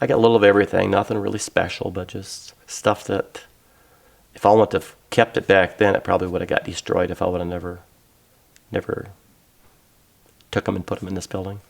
I got a little of everything, nothing really special, but just stuff that if I would have kept it back then, it probably would have got destroyed if I would have never took them and put them in this building.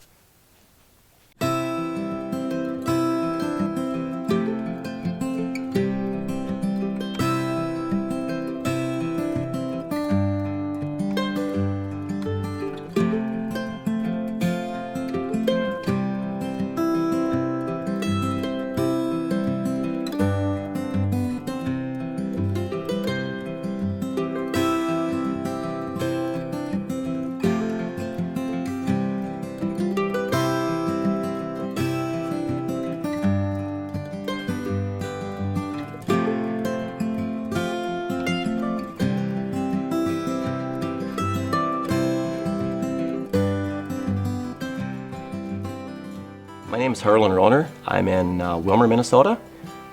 My name is Harlan Rohner. I'm in Wilmer, Minnesota.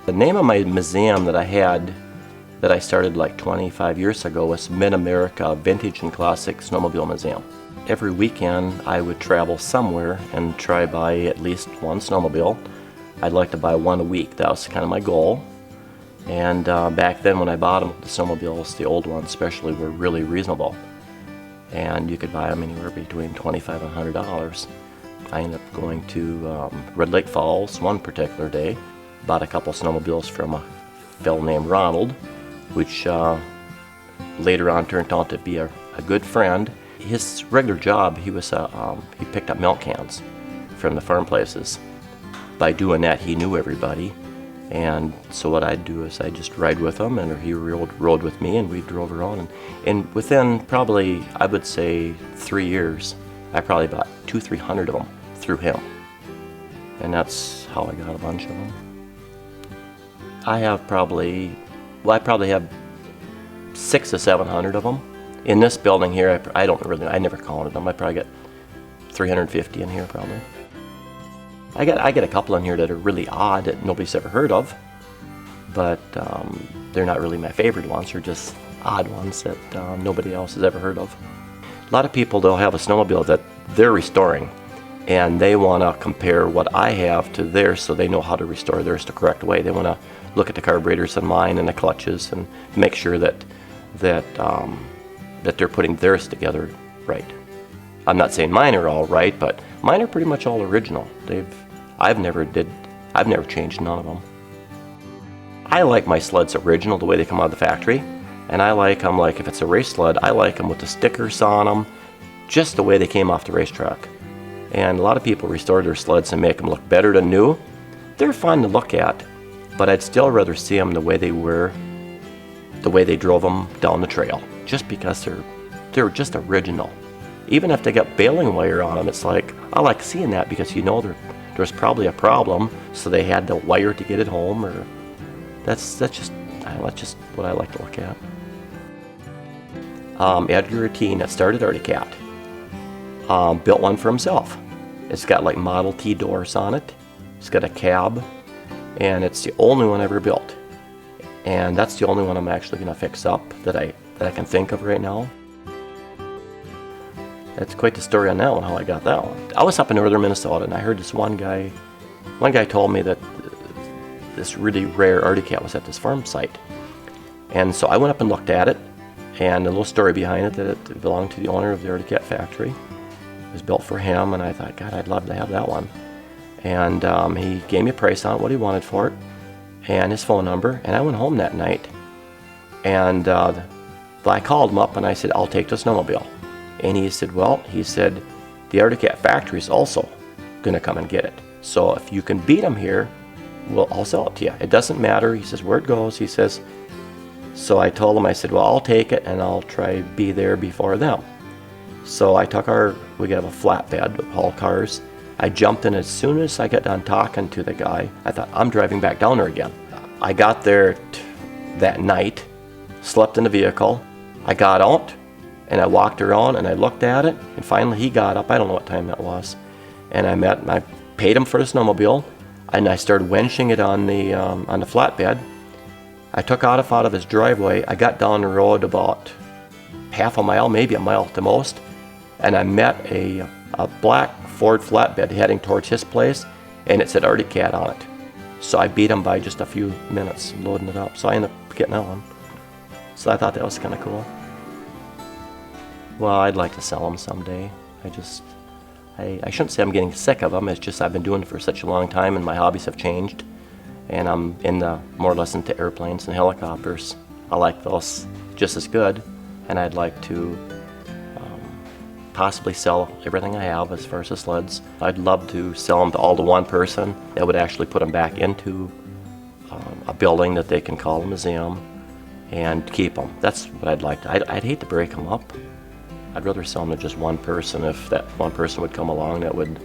The name of my museum that I started like 25 years ago was Mid-America Vintage and Classic Snowmobile Museum. Every weekend I would travel somewhere and try buy at least one snowmobile. I'd like to buy one a week. That was kind of my goal. And back then when I bought them, the snowmobiles, the old ones especially, were really reasonable. And you could buy them anywhere between $25 and $100. I ended up going to Red Lake Falls one particular day, bought a couple snowmobiles from a fellow named Ronald, which later on turned out to be a good friend. His regular job, he picked up milk cans from the farm places. By doing that, he knew everybody, and so what I'd do is I'd just ride with him, and he rode with me, and we drove around. And within probably, I would say, 3 years, I probably bought 200-300 of them through him, and that's how I got a bunch of them. I probably have 600 to 700 of them. In this building here, I never counted them. I probably got 350 in here probably. I get a couple in here that are really odd that nobody's ever heard of, but they're not really my favorite ones. They're just odd ones that nobody else has ever heard of. A lot of people, they'll have a snowmobile that they're restoring, and they want to compare what I have to theirs so they know how to restore theirs the correct way. They want to look at the carburetors in mine and the clutches and make sure that they're putting theirs together right. I'm not saying mine are all right, but mine are pretty much all original. I've never changed none of them. I like my sleds original, the way they come out of the factory. And I like them, like if it's a race sled, I like them with the stickers on them, just the way they came off the racetrack. And a lot of people restore their sleds and make them look better than new. They're fun to look at, but I'd still rather see them the way they were, the way they drove them down the trail, just because they're just original. Even if they got baling wire on them, it's like, I like seeing that because you know there's probably a problem, so they had the wire to get it home, or that's just what I like to look at. Edgar Ratine, that started Arctic Cat, built one for himself. It's got like Model T doors on it. It's got a cab, and it's the only one ever built. And that's the only one I'm actually going to fix up that I can think of right now. That's quite the story on that one, how I got that one. I was up in northern Minnesota, and I heard this one guy told me that this really rare Arctic Cat was at this farm site. And so I went up and looked at it, and a little story behind it, that it belonged to the owner of the Arctic Cat factory. It was built for him, and I thought, God, I'd love to have that one. And he gave me a price on it, what he wanted for it, and his phone number, and I went home that night. And I called him up, and I said, I'll take the snowmobile. And he said, the Arctic Cat factory is also going to come and get it. So if you can beat them here, I'll sell it to you. It doesn't matter, he says, where it goes, he says. So I told him, I said, well, I'll take it, and I'll try be there before them. So I took we have a flatbed with haul cars. I jumped in as soon as I got done talking to the guy. I thought, I'm driving back down there again. I got there that night, slept in the vehicle. I got out, and I walked around, and I looked at it, and finally he got up. I don't know what time that was. And I paid him for the snowmobile, and I started winching it on the flatbed. I took out of his driveway. I got down the road about half a mile, maybe a mile at the most, and I met a black Ford flatbed heading towards his place, and it said Arctic Cat on it. So I beat them by just a few minutes loading it up. So I ended up getting that one. So I thought that was kind of cool. Well, I'd like to sell them someday. I shouldn't say I'm getting sick of them. It's just I've been doing it for such a long time and my hobbies have changed. And I'm more or less into airplanes and helicopters. I like those just as good. And I'd like to possibly sell everything I have as far as the sleds. I'd love to sell them all to one person that would actually put them back into a building that they can call a museum and keep them. That's what I'd like to. I'd hate to break them up. I'd rather sell them to just one person if that one person would come along that would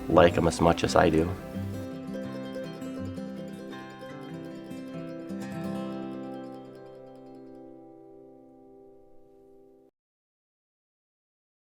like them as much as I do.